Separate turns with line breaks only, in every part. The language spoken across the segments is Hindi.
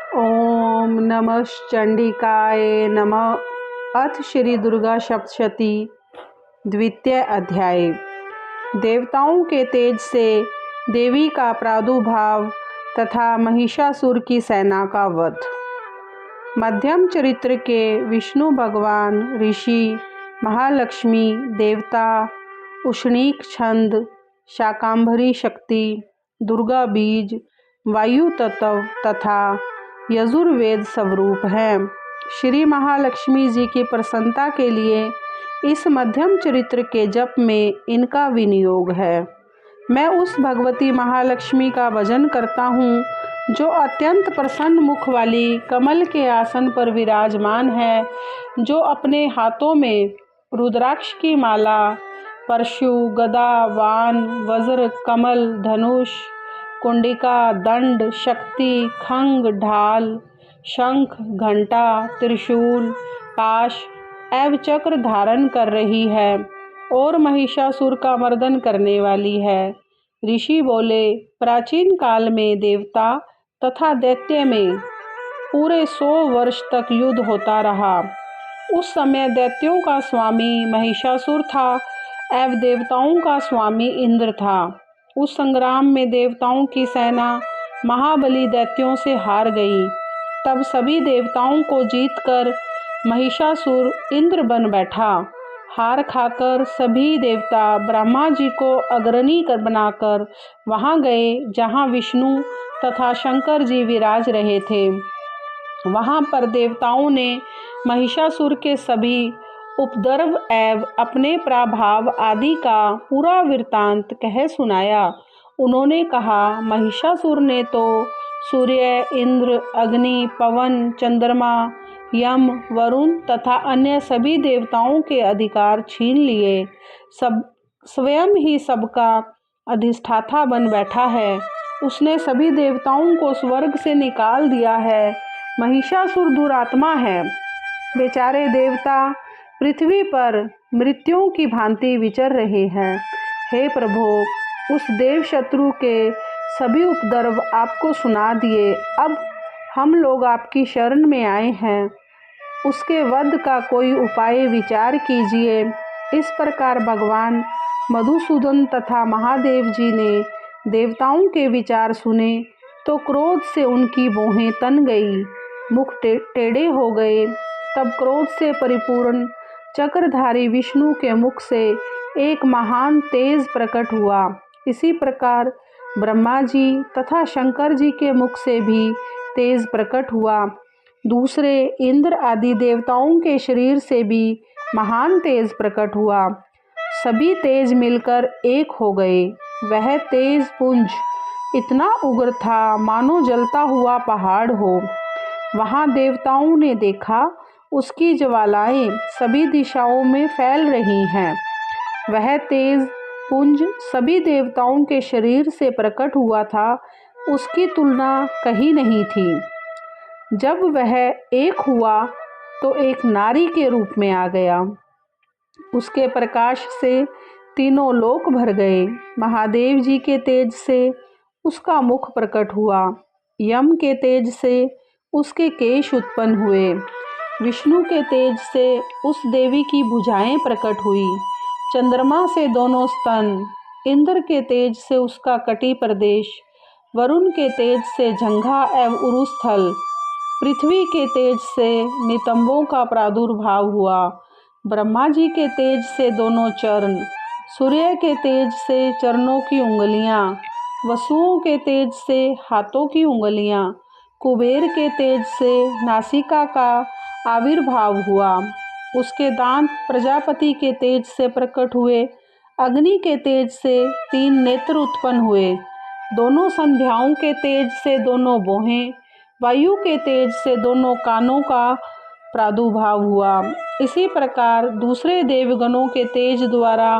ओम नमः चंडिकाय नमः। अथ श्री दुर्गा सप्तशती द्वितीय अध्याय। देवताओं के तेज से देवी का प्रादुर्भाव तथा महिषासुर की सेना का वध। मध्यम चरित्र के विष्णु भगवान, ऋषि, महालक्ष्मी, देवता, उष्णीक छंद, शाकंभरी शक्ति, दुर्गा बीज, वायु तत्व तथा यजुर्वेद स्वरूप है। श्री महालक्ष्मी जी की प्रसन्नता के लिए इस मध्यम चरित्र के जप में इनका विनियोग है। मैं उस भगवती महालक्ष्मी का भजन करता हूँ जो अत्यंत प्रसन्न मुख वाली कमल के आसन पर विराजमान है, जो अपने हाथों में रुद्राक्ष की माला, परशु, गदा, वान, वज्र, कमल, धनुष, कुंडिका, दंड, शक्ति, खंग, ढाल, शंख, घंटा, त्रिशूल, पाश एवं चक्र धारण कर रही है और महिषासुर का मर्दन करने वाली है। ऋषि बोले, प्राचीन काल में देवता तथा दैत्य में पूरे 100 वर्ष तक युद्ध होता रहा। उस समय दैत्यों का स्वामी महिषासुर था एवं देवताओं का स्वामी इंद्र था। उस संग्राम में देवताओं की सेना महाबली दैत्यों से हार गई। तब सभी देवताओं को जीतकर महिषासुर इंद्र बन बैठा। हार खाकर सभी देवता ब्रह्मा जी को अग्रणी बनाकर वहां गए जहां विष्णु तथा शंकर जी विराज रहे थे। वहां पर देवताओं ने महिषासुर के सभी उपद्रव एवं अपने प्रभाव आदि का पूरा वृत्तांत कह सुनाया। उन्होंने कहा, महिषासुर ने तो सूर्य, इंद्र, अग्नि, पवन, चंद्रमा, यम, वरुण तथा अन्य सभी देवताओं के अधिकार छीन लिए। सब स्वयं ही सबका अधिष्ठाता बन बैठा है। उसने सभी देवताओं को स्वर्ग से निकाल दिया है। महिषासुर दुरात्मा है। बेचारे देवता पृथ्वी पर मृत्युओं की भांति विचर रहे हैं। हे प्रभु, उस देव शत्रु के सभी उपद्रव आपको सुना दिए। अब हम लोग आपकी शरण में आए हैं। उसके वध का कोई उपाय विचार कीजिए। इस प्रकार भगवान मधुसूदन तथा महादेव जी ने देवताओं के विचार सुने तो क्रोध से उनकी भौहें तन गई, मुख टेढ़े हो गए। तब क्रोध से परिपूर्ण चक्रधारी विष्णु के मुख से एक महान तेज प्रकट हुआ। इसी प्रकार ब्रह्मा जी तथा शंकर जी के मुख से भी तेज प्रकट हुआ। दूसरे इंद्र आदि देवताओं के शरीर से भी महान तेज प्रकट हुआ। सभी तेज मिलकर एक हो गए। वह तेज पुंज इतना उग्र था मानो जलता हुआ पहाड़ हो। वहां देवताओं ने देखा, उसकी ज्वालाएं सभी दिशाओं में फैल रही हैं। वह तेज पुंज सभी देवताओं के शरीर से प्रकट हुआ था, उसकी तुलना कहीं नहीं थी। जब वह एक हुआ तो एक नारी के रूप में आ गया। उसके प्रकाश से तीनों लोक भर गए। महादेव जी के तेज से उसका मुख प्रकट हुआ। यम के तेज से उसके केश उत्पन्न हुए। विष्णु के तेज से उस देवी की भुजाएं प्रकट हुई। चंद्रमा से दोनों स्तन, इंद्र के तेज से उसका कटी प्रदेश, वरुण के तेज से जंघा एवं उरुस्थल, पृथ्वी के तेज से नितंबों का प्रादुर्भाव हुआ। ब्रह्मा जी के तेज से दोनों चरण, सूर्य के तेज से चरणों की उंगलियां, वसुओं के तेज से हाथों की उंगलियां, कुबेर के तेज से नासिका का आविर्भाव हुआ। उसके दांत प्रजापति के तेज से प्रकट हुए। अग्नि के तेज से 3 नेत्र उत्पन्न हुए। दोनों संध्याओं के तेज से दोनों भौहें, वायु के तेज से दोनों कानों का प्रादुर्भाव हुआ। इसी प्रकार दूसरे देवगणों के तेज द्वारा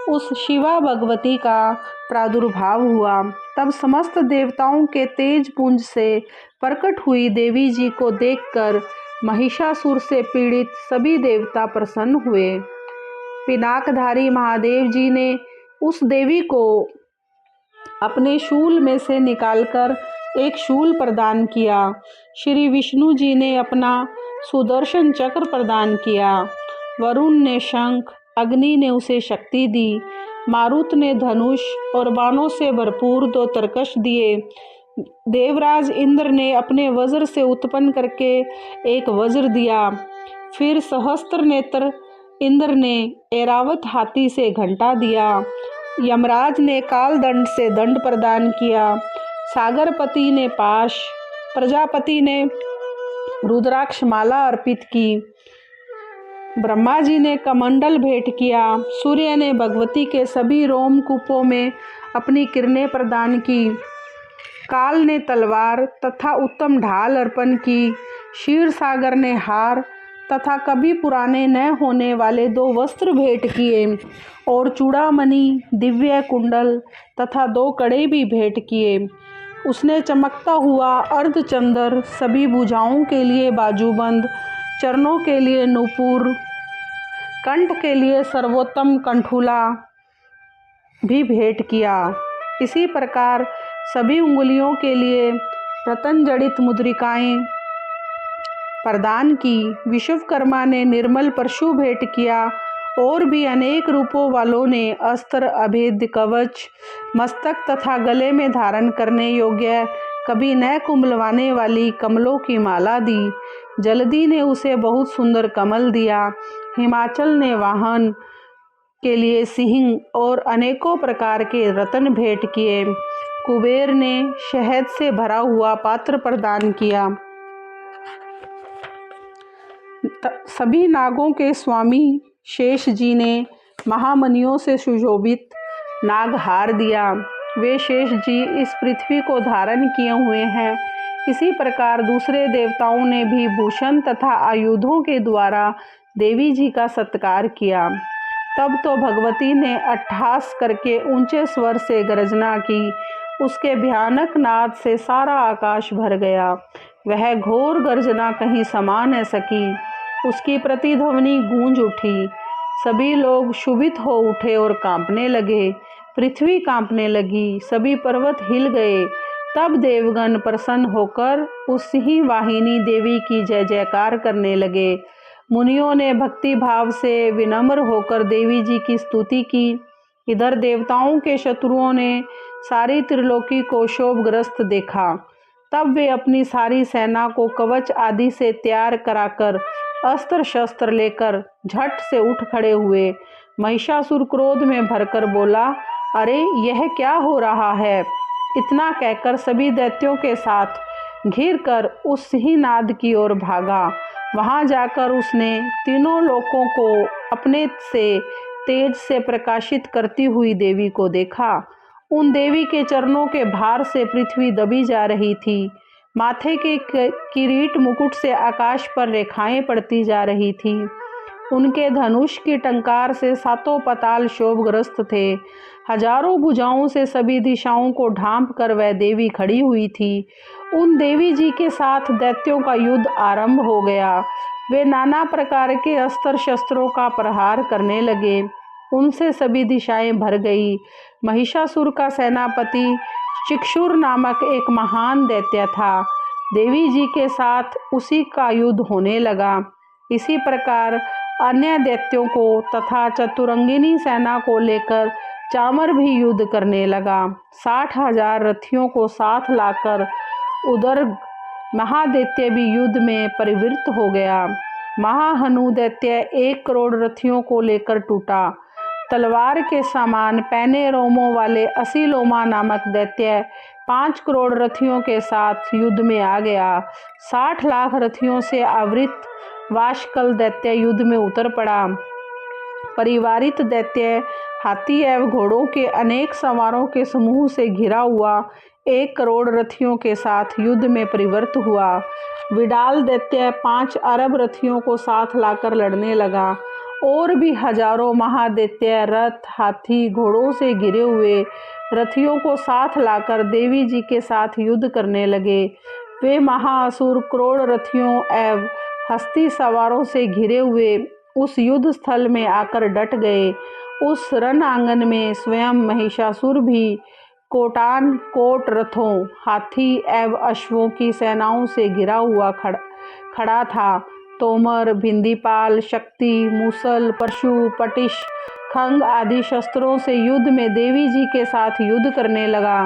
उस शिवा भगवती का प्रादुर्भाव हुआ। तब समस्त देवताओं के तेज पुंज से प्रकट हुई देवी जी को देखकर महिषासुर से पीड़ित सभी देवता प्रसन्न हुए। पिनाकधारी महादेव जी ने उस देवी को अपने शूल में से निकालकर एक शूल प्रदान किया। श्री विष्णु जी ने अपना सुदर्शन चक्र प्रदान किया। वरुण ने शंख, अग्नि ने उसे शक्ति दी, मारुत ने धनुष और बाणों से भरपूर 2 तरकश दिए। देवराज इंद्र ने अपने वज्र से उत्पन्न करके एक वज्र दिया। फिर सहस्त्र नेत्र इंद्र ने ऐरावत हाथी से घंटा दिया। यमराज ने कालदंड से दंड प्रदान किया। सागरपति ने पाश, प्रजापति ने रुद्राक्ष माला अर्पित की। ब्रह्मा जी ने कमंडल भेंट किया। सूर्य ने भगवती के सभी रोमकूपों में अपनी किरणें प्रदान की। काल ने तलवार तथा उत्तम ढाल अर्पण की। क्षीर सागर ने हार तथा कभी पुराने न होने वाले 2 वस्त्र भेंट किए और चूड़ामणि, दिव्य कुंडल तथा 2 कड़े भी भेंट किए। उसने चमकता हुआ अर्धचंद्र, सभी भुजाओं के लिए बाजूबंद, चरणों के लिए नूपुर, कंठ के लिए सर्वोत्तम कंठूला भी भेंट किया। इसी प्रकार सभी उंगलियों के लिए रतन जड़ित मुद्रिकाएं प्रदान की। विश्वकर्मा ने निर्मल परशु भेंट किया और भी अनेक रूपों वालों ने अस्त्र, अभेद्य कवच, मस्तक तथा गले में धारण करने योग्य कभी न कुंभलवाने वाली कमलों की माला दी। जल्दी ने उसे बहुत सुंदर कमल दिया। हिमाचल ने वाहन के लिए सिंह और अनेकों प्रकार के रत्न भेंट किए। कुबेर ने शहद से भरा हुआ पात्र प्रदान किया। सभी नागों के स्वामी शेष जी ने महामणियों से सुशोभित नागहार दिया। वे शेष जी इस पृथ्वी को धारण किए हुए हैं। इसी प्रकार दूसरे देवताओं ने भी भूषण तथा आयुधों के द्वारा देवी जी का सत्कार किया। तब तो भगवती ने अट्टहास करके ऊंचे स्वर से गर्जना की। उसके भयानक नाद से सारा आकाश भर गया। वह घोर गर्जना कहीं समा न सकी। उसकी प्रतिध्वनि गूंज उठी। सभी लोग क्षुभित हो उठे और कांपने लगे। पृथ्वी कांपने लगी, सभी पर्वत हिल गए। तब देवगण प्रसन्न होकर उस सिंह वाहिनी देवी की जय जयकार करने लगे। मुनियों ने भक्ति भाव से विनम्र होकर देवी जी की स्तुति की। इधर देवताओं के शत्रुओं ने सारी त्रिलोकी को शोभग्रस्त देखा। तब वे अपनी सारी सेना को कवच आदि से तैयार कराकर अस्त्र शस्त्र लेकर झट से उठ खड़े हुए। महिषासुर क्रोध में भरकर बोला, अरे यह क्या हो रहा है? इतना कहकर सभी दैत्यों के साथ घिर कर उस सिंहनाद की ओर भागा। वहां जाकर उसने तीनों लोकों को अपने से तेज से प्रकाशित करती हुई देवी को देखा। उन देवी के चरणों के भार से पृथ्वी दबी जा रही थी। माथे के किरीट मुकुट से आकाश पर रेखाएं पड़ती जा रही थी। उनके धनुष की टंकार से 7 पाताल शोभग्रस्त थे। हजारों भुजाओं से सभी दिशाओं को ढांप कर वह देवी खड़ी हुई थी। उन देवी जी के साथ दैत्यों का युद्ध आरंभ हो गया। वे नाना प्रकार के अस्त्र शस्त्रों का प्रहार करने लगे। उनसे सभी दिशाएं भर गई। महिषासुर का सेनापति चिक्षुर नामक एक महान दैत्य था। देवी जी के साथ उसी का युद्ध होने लगा। इसी प्रकार अन्य दैत्यों को तथा चतुरंगिनी सेना को लेकर चामर भी युद्ध करने लगा। 60,000 रथियों को साथ लाकर उधर महादैत्य भी युद्ध में परिवृत्त हो गया। महाहनु दैत्य 1 करोड़ रथियों को लेकर टूटा। तलवार के समान पैने रोमों वाले असीलोमा नामक दैत्य 5 करोड़ रथियों के साथ युद्ध में आ गया। 60 लाख रथियों से आवृत वाशकल दैत्य युद्ध में उतर पड़ा। परिवारित दैत्य हाथी एवं घोड़ों के अनेक सवारों के समूह से घिरा हुआ 1 करोड़ रथियों के साथ युद्ध में परिवर्त हुआ। विडाल दैत्य 5 अरब रथियों को साथ लाकर लड़ने लगा। और भी हजारों महादैत्य रथ, हाथी, घोड़ों से घिरे हुए रथियों को साथ लाकर देवी जी के साथ युद्ध करने लगे। वे महाअसुर करोड़ रथियों एवं हस्ती सवारों से घिरे हुए उस युद्ध स्थल में आकर डट गए। उस रण आंगन में स्वयं महिषासुर भी कोटान कोट रथों, हाथी एवं अश्वों की सेनाओं से घिरा हुआ खड़ा था। तोमर, भिंदीपाल, शक्ति, मूसल, परशु, पटिश, खंग आदि शस्त्रों से युद्ध में देवी जी के साथ युद्ध करने लगा।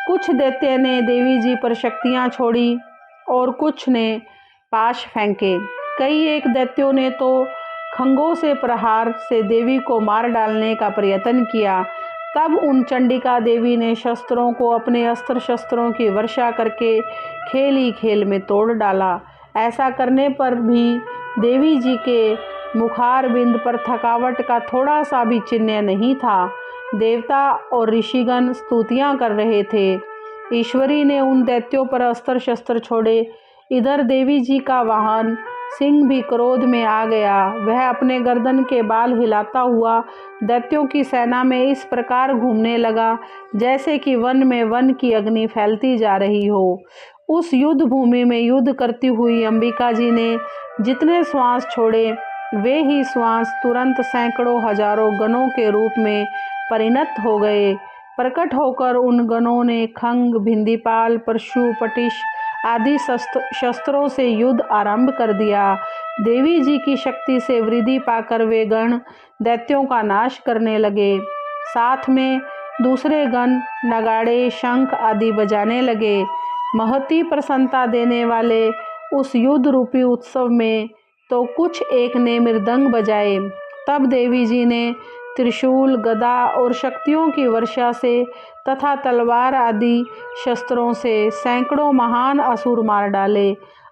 कुछ दैत्य ने देवी जी पर शक्तियां छोड़ी और कुछ ने पाश फेंके। कई एक दैत्यों ने तो खंगों से प्रहार से देवी को मार डालने का प्रयत्न किया। तब उन चंडिका देवी ने शस्त्रों को अपने अस्त्र शस्त्रों की वर्षा करके खेल ही खेल में तोड़ डाला। ऐसा करने पर भी देवी जी के मुखार बिंद पर थकावट का थोड़ा सा भी चिन्ह नहीं था। देवता और ऋषिगण स्तुतियां कर रहे थे। ईश्वरी ने उन दैत्यों पर अस्त्र शस्त्र छोड़े। इधर देवी जी का वाहन सिंह भी क्रोध में आ गया। वह अपने गर्दन के बाल हिलाता हुआ दैत्यों की सेना में इस प्रकार घूमने लगा जैसे कि वन में वन की अग्नि फैलती जा रही हो। उस युद्ध भूमि में युद्ध करती हुई अंबिका जी ने जितने श्वास छोड़े वे ही श्वास तुरंत सैकड़ों हजारों गणों के रूप में परिणत हो गए। प्रकट होकर उन गणों ने खंग, भिंदीपाल, परशु, पटिश आदि शस्त्रों से युद्ध आरंभ कर दिया। देवी जी की शक्ति से वृद्धि पाकर वे गण दैत्यों का नाश करने लगे। साथ में दूसरे गण नगाड़े, शंख आदि बजाने लगे। महती प्रसन्नता देने वाले उस युद्ध रूपी उत्सव में तो कुछ एक ने मृदंग बजाए। तब देवी जी ने त्रिशूल, गदा और शक्तियों की वर्षा से तथा तलवार आदि शस्त्रों से सैकड़ों महान असुर मार डाले।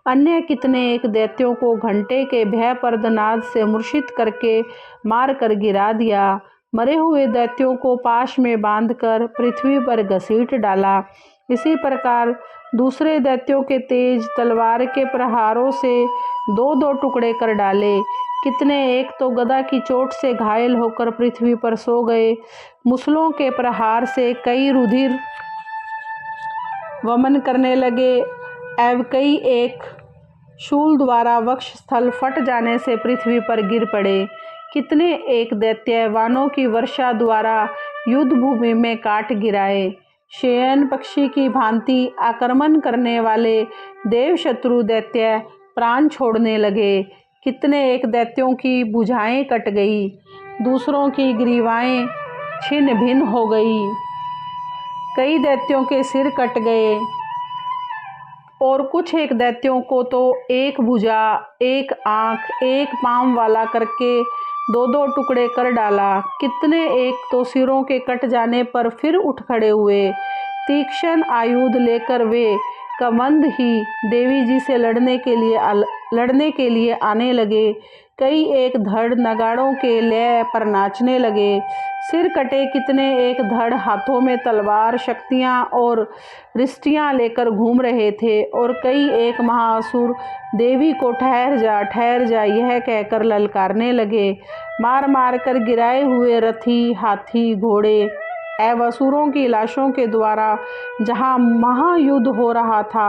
अन्य कितने एक दैत्यों को घंटे के भयप्रद नाद से मूर्छित करके मार कर गिरा दिया। मरे हुए दैत्यों को पाश में बांधकर पृथ्वी पर घसीट डाला। इसी प्रकार दूसरे दैत्यों के तेज तलवार के प्रहारों से दो दो टुकड़े कर डाले। कितने एक तो गदा की चोट से घायल होकर पृथ्वी पर सो गए। मुसलों के प्रहार से कई रुधिर वमन करने लगे एवं कई एक शूल द्वारा वक्ष स्थल फट जाने से पृथ्वी पर गिर पड़े। कितने एक दैत्य वानों की वर्षा द्वारा युद्ध भूमि में काट गिराए। शयन पक्षी की भांति आक्रमण करने वाले देव शत्रु दैत्य प्राण छोड़ने लगे। कितने एक दैत्यों की भुजाएं कट गई, दूसरों की ग्रीवाएं छिन्न भिन्न हो गई। कई दैत्यों के सिर कट गए और कुछ एक दैत्यों को तो एक भुजा, एक आंख, एक पांव वाला करके दो दो टुकड़े कर डाला। कितने एक तो सिरों के कट जाने पर फिर उठ खड़े हुए। तीक्ष्ण आयुध लेकर वे कमंद ही देवी जी से लड़ने के लिए आने लगे। कई एक धड़ नगाड़ों के लय पर नाचने लगे। सिर कटे कितने एक धड़ हाथों में तलवार, शक्तियां और रिष्टियां लेकर घूम रहे थे और कई एक महाअसुर देवी को ठहर जा यह कहकर ललकारने लगे। मार मार कर गिराए हुए रथी, हाथी, घोड़े एवं असुरों की लाशों के द्वारा जहाँ महायुद्ध हो रहा था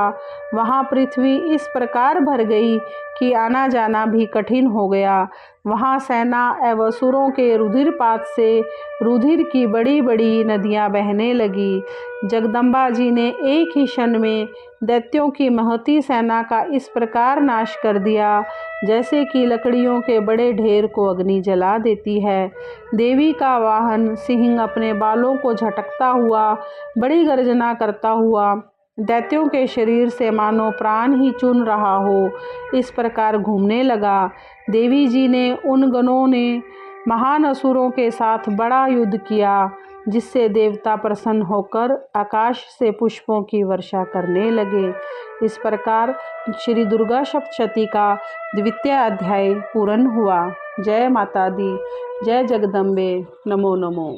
वहाँ पृथ्वी इस प्रकार भर गई कि आना जाना भी कठिन हो गया। वहाँ सेना एवं असुरों के रुधिरपात से रुधिर की बड़ी बड़ी नदियाँ बहने लगी। जगदम्बा जी ने एक ही क्षण में दैत्यों की महती सेना का इस प्रकार नाश कर दिया जैसे कि लकड़ियों के बड़े ढेर को अग्नि जला देती है। देवी का वाहन सिंह अपने बालों को झटकता हुआ, बड़ी गर्जना करता हुआ दैत्यों के शरीर से मानो प्राण ही चुन रहा हो, इस प्रकार घूमने लगा। देवी जी ने उन गणों ने महान असुरों के साथ बड़ा युद्ध किया जिससे देवता प्रसन्न होकर आकाश से पुष्पों की वर्षा करने लगे। इस प्रकार श्री दुर्गा सप्तशती का द्वितीय अध्याय पूर्ण हुआ। जय माता दी, जय जगदम्बे, नमो नमो।